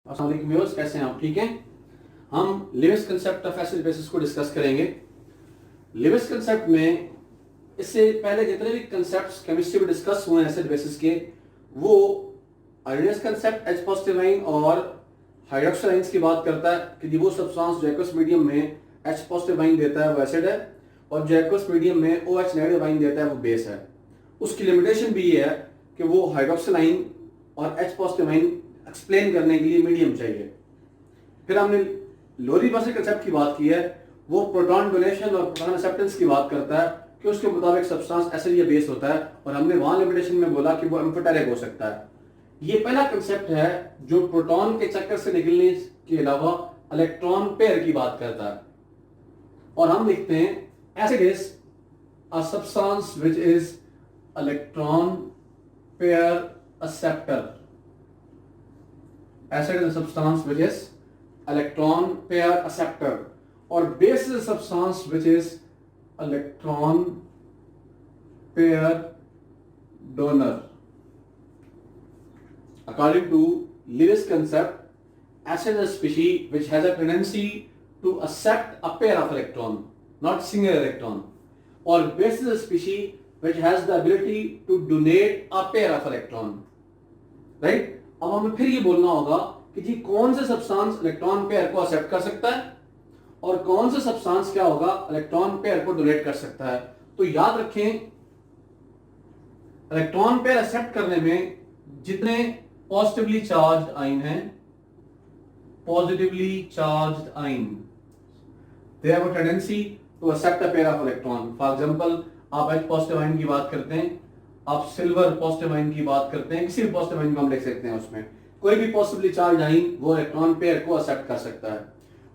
अस्सलाम वालेकुम व्यूअर्स, कैसे हैं आप? ठीक हैं। हम Lewis concept of acid basis को डिस्कस करेंगे। लिविस कंसेप्ट में इससे पहले जितने भी कंसेप्ट्स केमिस्ट्री में डिस्कस हुए हैं एसिड बेसिस के, वो आयोनियस कंसेप्ट एच पॉजिटिव आयन और हाइड्रोक्सिल आयंस की बात करता है कि वो सब्सटेंस जो एक्वस मीडियम में एच पॉजिटिव आयन देता है वो एसिड है, और जो एक्वस मीडियम में ओ एच नेगेटिव आयन देता है वो बेस है। उसकी लिमिटेशन भी ये है कि वो हाइड्रोक्सिल आयन और एच पॉजिटिव आयन एक्सप्लेन करने के लिए मीडियम चाहिए। फिर हमने लोरी बेसिक कंसेप्ट की बात की है, वो प्रोटॉन डोनेशन और प्रोटॉन एक्सेप्टेंस की बात करता है कि उसके मुताबिक सब्सटेंस एसिड या बेस होता है, और हमने वहां लिमिटेशन में बोला कि वो एम्फोटेरिक हो सकता है। ये पहला कंसेप्ट है जो प्रोटॉन के चक्कर से निकलने के अलावा इलेक्ट्रॉन पेयर की बात करता है, और हम लिखते हैं acid is a substance which is electron pair acceptor. Acid is a substance which is electron pair acceptor, or base is a substance which is electron pair donor. According to Lewis concept, acid is a species which has a tendency to accept a pair of electron, not single electron, or base is a species which has the ability to donate a pair of electron. Right? अब हमें फिर ये बोलना होगा कि जी कौन से substance electron pair को एक्सेप्ट कर सकता है और कौन से सब्सटेंस क्या होगा इलेक्ट्रॉन पेयर को डोनेट कर सकता है। तो याद रखें, इलेक्ट्रॉन पेयर एक्सेप्ट करने में जितने पॉजिटिवली चार्ज्ड आयन हैं, positively charged ion, they have a tendency to accept a pair of electron. For example, आप एच पॉजिटिव आयन की बात करते हैं, आप सिल्वर पॉजिटिव आयन की बात करते हैं, किसी भी पॉजिटिव आयन को हम लिख सकते हैं, उसमें कोई भी पॉसिबली चार्ज आयन वो इलेक्ट्रॉन पेयर को एक्सेप्ट कर सकता है।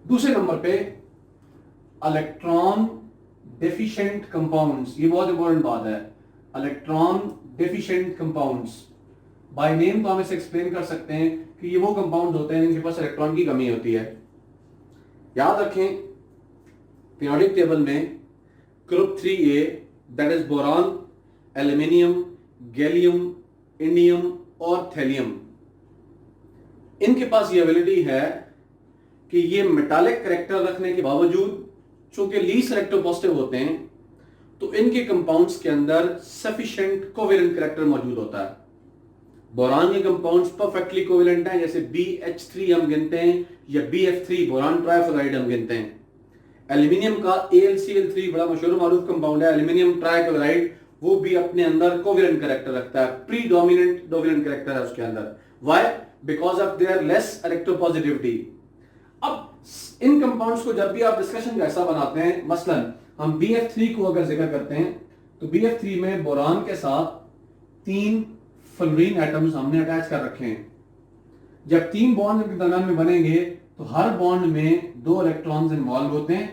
दूसरे नंबर पे इलेक्ट्रॉन डेफिशिएंट कंपाउंड्स, ये बहुत इंपॉर्टेंट बात है। Electron deficient compounds by name तो हम इसे एक्सप्लेन कर सकते हैं कि ये वो कंपाउंड्स होते हैं जिनके पास इलेक्ट्रॉन की कमी होती है। याद रखें, पीरियोडिक टेबल में group 3A that is boron, aluminium, gallium, indium और थैलियम, इनके पास ये एबिलिटी है कि ये मेटालिक कैरेक्टर रखने के बावजूद चूंकि लीस्ट इलेक्ट्रोपॉजिटिव होते हैं, तो इनके कंपाउंड्स के अंदर सफिशिएंट कोवेलेंट कैरेक्टर मौजूद होता है। बोरान के कंपाउंड्स परफेक्टली कोवेलेंट हैं, जैसे BH3 हम गिनते हैं, या BF3 बोरान ट्राइफ्लोराइड हम गिनते हैं। एल्यूमिनियम का AlCl3 बड़ा मशहूर मारूफ कंपाउंड है, एल्यूमिनियम ट्राइक्लोराइड, वो भी अपने अंदर कोवेलेंट कैरेक्टर रखता है, प्रीडोमिनेंट डोमिनेंट कैरेक्टर है उसके अंदर। Why? Because of their less electropositivity. अब इन कंपाउंड्स को जब भी आप डिस्कशन का हिस्सा बनाते हैं, मसलन हम BF3 को अगर जिक्र करते हैं, तो BF3 में बोरान के साथ 3 फ्लोरीन एटम्स हमने अटैच कर रखे हैं। जब 3 बॉन्ड के दरमियान में बनेंगे तो हर बॉन्ड में 2 इलेक्ट्रॉन्स इन्वॉल्व होते हैं।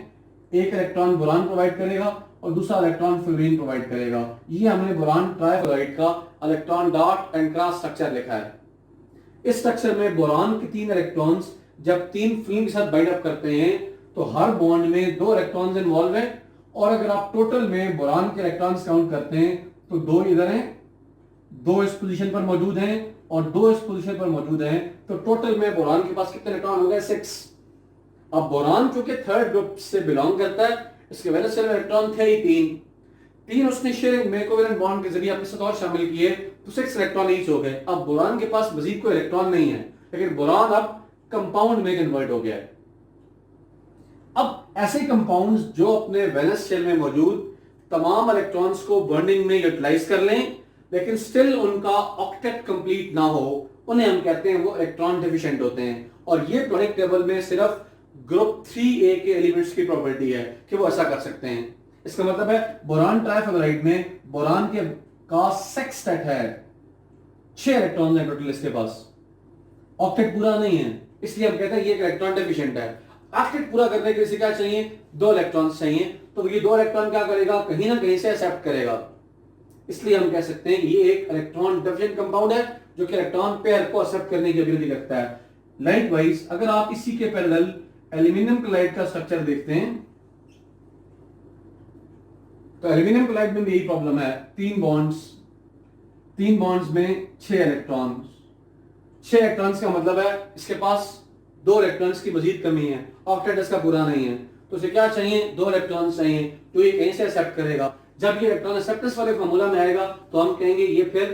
एक इलेक्ट्रॉन बोरान प्रोवाइड करेगा और दूसरा इलेक्ट्रॉन फ्लोरीन प्रोवाइड करेगा। ये हमने बोरान ट्राइफ्लोराइड का electron dot and cross structure लिखा है। इस स्ट्रक्चर में बोरान के 3 इलेक्ट्रॉन्स जब 3 फ्लोरीन के साथ बाइंड अप करते हैं तो हर बॉन्ड में 2 इलेक्ट्रॉन्स इन्वॉल्व हैं, और अगर आप टोटल में बोरान के इलेक्ट्रॉन्स काउंट करते हैं तो 2 इधर हैं, 2 इस पोजीशन पर मौजूद हैं और 2 इस पोजीशन पर मौजूद हैं, तो टोटल में बोरान के पास कितने इलेक्ट्रॉन हो गए? 6। अब बोरान चूंकि थर्ड ग्रुप से बिलोंग करता है, इसके वैलेंस शेल में इलेक्ट्रॉन थे ही 3 उसने शेयरिंग में कोवेलेंट बॉन्ड के जरिए अपने साथ और शामिल किए, तो 6 इलेक्ट्रॉन ईच हो गए। अब बोरान के पास मजीद कोई इलेक्ट्रॉन नहीं है, लेकिन बोरान अब कंपाउंड में कन्वर्ट हो गया है। अब ऐसे कंपाउंड्स जो अपने वैलेंस शेल में मौजूद तमाम इलेक्ट्रॉन्स को बॉन्डिंग में यूटिलाइज कर लें, लेकिन स्टिल उनका ऑक्टेट कंप्लीट ना हो, उन्हें हम कहते हैं वो इलेक्ट्रॉन डेफिशिएंट होते हैं। और ये पीरियोडिक टेबल में सिर्फ ग्रुप 3A के एलिमेंट्स की प्रॉपर्टी है कि वो ऐसा कर सकते हैं। इसका मतलब है बोरान ट्राइफ्लोराइड में बोरान के का सेक्सटेट है, 6 इलेक्ट्रॉन है टोटल इसके पास, ऑक्टेट पूरा नहीं है, इसलिए हम कहते हैं ये इलेक्ट्रॉन डेफिशिएंट है। ऑक्टेट पूरा करने के लिए क्या चाहिए? 2 इलेक्ट्रॉन्स चाहिए, तो ये 2 इलेक्ट्रॉन क्या करेगा? कहीं ना कहीं से एक्सेप्ट करेगा, इसलिए हम कह सकते हैं ये एक इलेक्ट्रॉन डेफिशिएंट कंपाउंड है जो कि इलेक्ट्रॉन पेयर को एक्सेप्ट करने की एबिलिटी रखता है। लाइकवाइज अगर आप इसी के पैरेलल एल्यूमिनियम क्लोराइड का स्ट्रक्चर देखते हैं, तो एल्यूमिनियम क्लोराइड में भी यही प्रॉब्लम है, 3 बॉन्ड्स में 6 इलेक्ट्रॉन्स, 6 इलेक्ट्रॉन्स का मतलब है इसके पास 2 इलेक्ट्रॉन्स की मजीद कमी है, ऑक्टेट इसका पूरा नहीं है, तो इसे क्या चाहिए, 2 इलेक्ट्रॉन्स चाहिए, तो ये कहीं से एक्सेप्ट करेगा। जब ये इलेक्ट्रॉन एक्सेप्टेंस वाले फार्मूला में आएगा तो हम कहेंगे ये फिर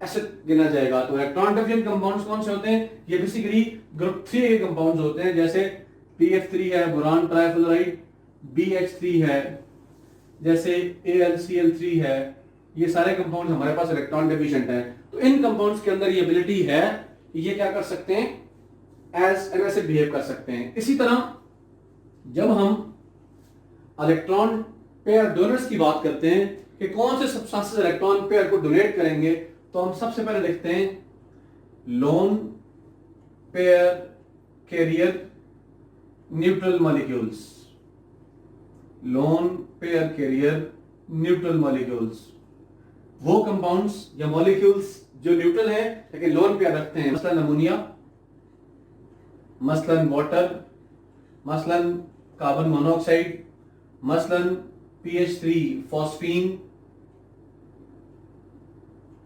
एसिड गिना जाएगा। तो इलेक्ट्रॉन डेफिशिएंट कंपाउंड्स कौन से होते हैं, ये बेसिकली ग्रुप 3 के कंपाउंड्स होते हैं, जैसे PF3 है, बोरान ट्राइफ्लोराइड, BH3 है, जैसे AlCl3 है, ये सारे कंपाउंड्स हमारे पास इलेक्ट्रॉन डेफिशिएंट हैं। तो इन कंपाउंड्स के अंदर ये एबिलिटी है कि ये क्या कर सकते हैं, एज एन एसिड बिहेव कर सकते हैं। इसी तरह जब हम इलेक्ट्रॉन पेयर डोनर्स की बात करते हैं कि कौन से सब्सटेंसेस इलेक्ट्रॉन पेयर को डोनेट करेंगे, तो हम सबसे पहले लिखते हैं lone pair carrier neutral molecules, lone pair carrier neutral molecules, वो कंपाउंड्स या मॉलिक्यूल्स जो न्यूट्रल हैं लेकिन लोन पेयर रखते हैं, मसलन अमोनिया, मसलन वाटर, मसलन कार्बन मोनोऑक्साइड, मसलन PH3 फॉस्फीन,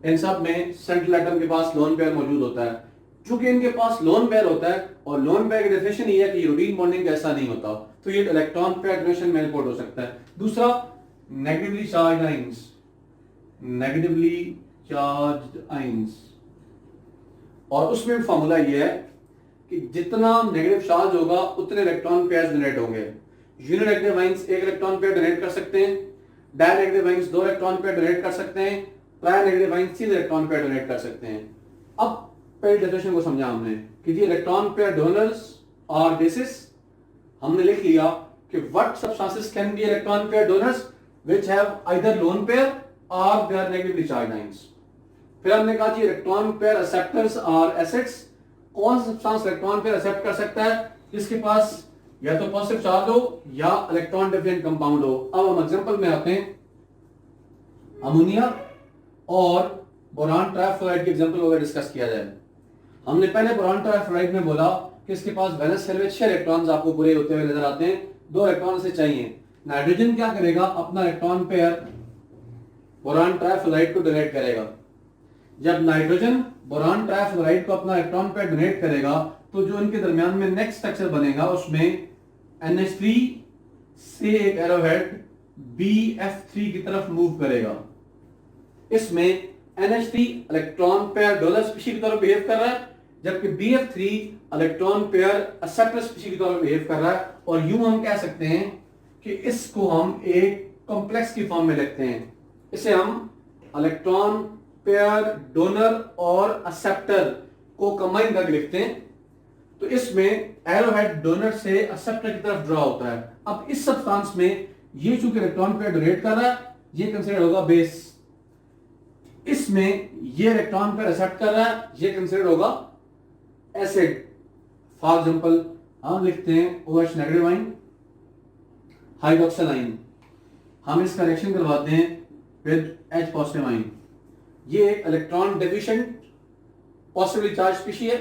इन सब में सेंट्रल एटम के पास लोन पेयर मौजूद होता है। चूंकि इनके पास लोन पेयर होता है और लोन पेयर की डेफिनेशन ये है कि रूटीन बॉन्डिंग ऐसा नहीं होता, तो ये इलेक्ट्रॉन पेयर डोनेशन में रिपोर्ट हो सकता है। दूसरा negatively charged ions, negatively charged ions, और उसमें फॉर्मूला ये है कि जितना नेगेटिव चार्ज होगा उतने इलेक्ट्रॉन पेयर्स जनरेट होंगे। यूनिनेगेटिव आयंस 1 इलेक्ट्रॉन पेयर डोनेट कर सकते हैं, डायनेगेटिव आयंस 2 इलेक्ट्रॉन पेयर डोनेट कर सकते हैं, ट्राइनेगेटिव आयंस 3 इलेक्ट्रॉन पेयर डोनेट कर सकते हैं। अब पहले डेफिनेशन को समझा हमने कि ये इलेक्ट्रॉन पेयर डोनर्स और बेसिस, हमने लिख लिया कि what substances can be electron pair donors which have either lone pair और they are negatively charged ions. फिर हमने कहा कि इलेक्ट्रॉन पेयर एक्सेप्टर्स और एसिड्स, कौन सा सब्सटेंस इलेक्ट्रॉन पेयर एक्सेप्ट कर सकता है, जिसके पास या तो पॉजिटिव चार्ज हो या इलेक्ट्रॉन डेफिशिएंट कंपाउंड हो। अब हम एग्जांपल में आते हैं, अमोनिया और बोरान ट्राइफ्लोराइड के एग्जांपल वगैरह डिस्कस किया जाए। हमने पहले बोरान ट्राइफ्लोराइड में बोला कि इसके पास वैलेंस शेल में 6 इलेक्ट्रॉन्स आपको पूरे होते हुए नजर आते हैं, 2 इलेक्ट्रॉन से चाहिए। नाइट्रोजन क्या करेगा, अपना इलेक्ट्रॉन पेयर बोरान ट्राइफ्लोराइड को डोनेट करेगा। जब नाइट्रोजन बोरान ट्राइफ्लोराइड को अपना इलेक्ट्रॉन पेयर डोनेट करेगा तो जो इनके दरमियान में नेक्स्ट स्ट्रक्चर बनेगा उसमें NH3 से एक एरोहेड BF3 की तरफ मूव करेगा। इसमें NH3 electron pair donor species की तरफ बिहेव कर रहा है, जबकि BF3 electron pair acceptor species की तरफ बिहेव कर रहा है। और यूं हम कह सकते हैं कि इसको हम एक कॉम्प्लेक्स की फॉर्म में लिखते हैं। इसे हम इलेक्ट्रॉन पेयर डोनर और एक्सेप्टर को कंबाइन करके लिखते हैं। तो इसमें एरोहेड डोनर से एक्सेप्टर की तरफ ड्रॉ होता है। अब इस सब्सटेंस में ये चूंकि इलेक्ट्रॉन पेयर डोनेट कर रहा है, ये कंसीडर होगा बेस। इसमें ये इलेक्ट्रॉन पेयर एक्सेप्ट कर रहा है, ये कंसीडर होगा एसिड। फॉर एग्जांपल हम लिखते हैं OH negative ion, hydroxyl ion, हम इसका रिएक्शन करवाते हैं विद H पॉजिटिव आयन। ये electron deficient positively charge species है,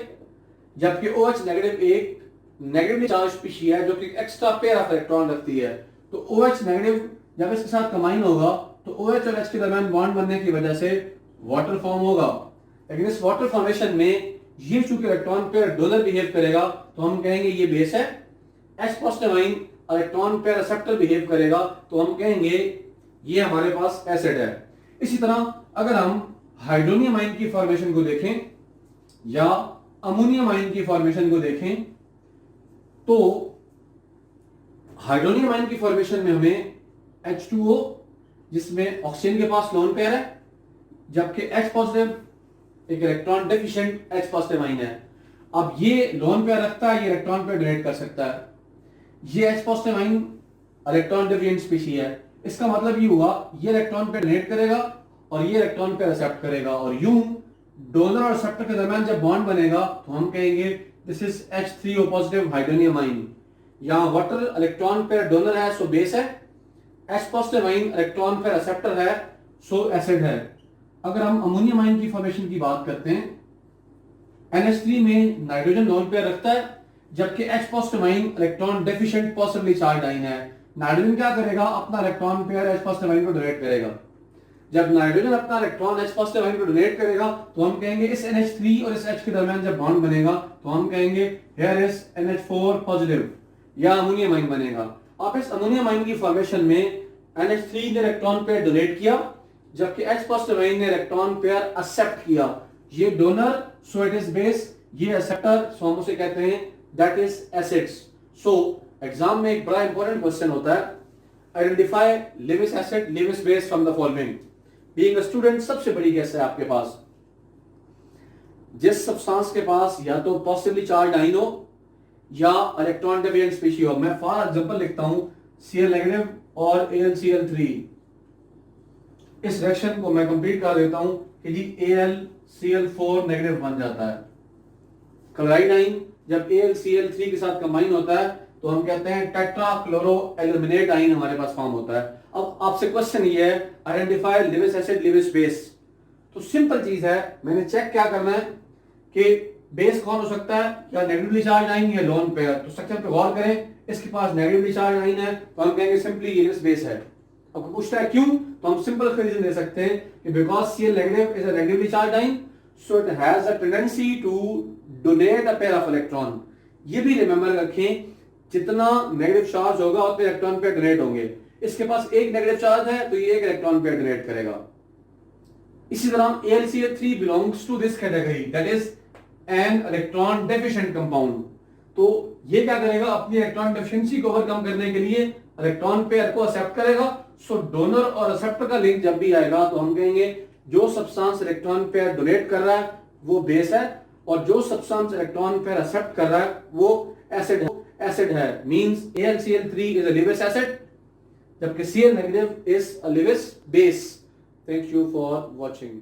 जबकि OH नेगेटिव एक नेगेटिवली चार्ज स्पीशीज है जो कि एक्स्ट्रा पेयर ऑफ इलेक्ट्रॉन रखती है। तो OH नेगेटिव जब इसके साथ कंबाइन होगा तो OH और H के दरमियान बॉन्ड बनने की वजह से वाटर फॉर्म होगा। लेकिन इस वाटर फॉर्मेशन में ये चूंकि इलेक्ट्रॉन पेयर डोनर बिहेव करेगा तो हम कहेंगे ये बेस है। H positive ion electron pair acceptor behave करेगा तो हम कहेंगे ये हमारे पास एसिड है। इसी तरह अगर हम हाइड्रोनियम आयन की फॉर्मेशन को देखें या अमोनियम आयन की फॉर्मेशन को देखें तो हाइड्रोनियम आयन की फॉर्मेशन में हमें H2O जिसमें ऑक्सीजन के पास लोन पेयर है, जबकि H पॉजिटिव एक electron deficient H positive ion है। अब ये लोन पेयर रखता है, ये इलेक्ट्रॉन पेयर डोनेट कर सकता है। ये H positive ion electron deficient species है। इसका मतलब ये हुआ ये इलेक्ट्रॉन पेयर डोनेट करेगा और ये इलेक्ट्रॉन पेयर एक्सेप्ट करेगा। और यूं डोनर और एक्सेप्टर के दरमियान जब बॉन्ड बनेगा तो हम कहेंगे this is H3O positive hydronium ion. यहां वाटर इलेक्ट्रॉन पेयर डोनर है सो बेस है, H positive ion electron pair acceptor है सो एसिड है। अगर हम अमोनियम आयन की फॉर्मेशन की बात करते हैं, NH3 में नाइट्रोजन लोन पेयर रखता है, जबकि H positive ion electron deficient positively charged ion है। नाइट्रोजन क्या करेगा, अपना electron pair H positive ion को डोनेट करेगा। जब नाइट्रोजन अपना इलेक्ट्रॉन H पॉजिटिव आयन को डोनेट करेगा तो हम कहेंगे इस NH3 और इस H के दरमियान जब बॉन्ड बनेगा तो हम कहेंगे हियर इज NH4 पॉजिटिव या अमोनियम आयन बनेगा। अब इस अमोनियम आयन की फॉर्मेशन में NH3 ने इलेक्ट्रॉन पेयर डोनेट किया जबकि H पॉजिटिव आयन ने इलेक्ट्रॉन पेयर एक्सेप्ट किया। ये donor so it is base, ये एक्सेप्टर सो हम उसे कहते हैं that is acids. So exam में एक बड़ा इंपॉर्टेंट क्वेश्चन होता है, identify Lewis acid Lewis base from the following. Being a student सबसे बड़ी गेस है आपके पास, जिस सब्सटेंस के पास या तो पॉसिबली चार्ज आयन हो या इलेक्ट्रॉन डेविएंट स्पीशीज हो। मैं फॉर एग्जांपल लिखता हूं Cl नेगेटिव और AlCl3। इस रिएक्शन को मैं कंप्लीट कर देता हूं कि जी AlCl4 नेगेटिव बन जाता है। क्लोराइड आयन जब AlCl3 के साथ कंबाइन होता है तो हम कहते हैं टेट्राक्लोरोएल्यूमिनेट आयन हमारे पास फॉर्म होता है। अब आपसे क्वेश्चन ये है identify Lewis acid Lewis base. तो सिंपल चीज है, मैंने चेक क्या करना है कि बेस कौन हो सकता है, या नेगेटिवली चार्ज आयन या लोन पेयर। तो स्ट्रक्चर पे गौर करें, इसके पास नेगेटिवली चार्ज आयन है तो हम कहेंगे सिंपली लेविस बेस है। अब पूछता है क्यों, तो हम सिंपल रीजन दे सकते हैं कि because Cl negative is a negatively charge ion so it has a tendency to donate a pair of electron. ये भी रिमेंबर रखें, जितना नेगेटिव चार्ज होगा उतने इलेक्ट्रॉन पेयर डोनेट होंगे। इसके पास एक नेगेटिव चार्ज है तो ये एक इलेक्ट्रॉन पेयर डोनेट करेगा। इसी तरह AlCl3 belongs to this category that is an electron deficient compound. तो ये क्या करेगा, अपनी इलेक्ट्रॉन डेफिशिएंसी को ओवरकम करने के लिए इलेक्ट्रॉन पेयर को एक्सेप्ट करेगा। सो डोनर और एक्सेप्टर का लिंक जब भी आएगा तो हम कहेंगे जो सब्सटेंस इलेक्ट्रॉन पेयर डोनेट कर रहा है वो बेस है और जो सब्सटेंस इलेक्ट्रॉन पेयर एक्सेप्ट कर रहा है वो एसिड है। Means AlCl3 is a Lewis acid जबकि Cl negative is a Lewis base. Thank you for watching.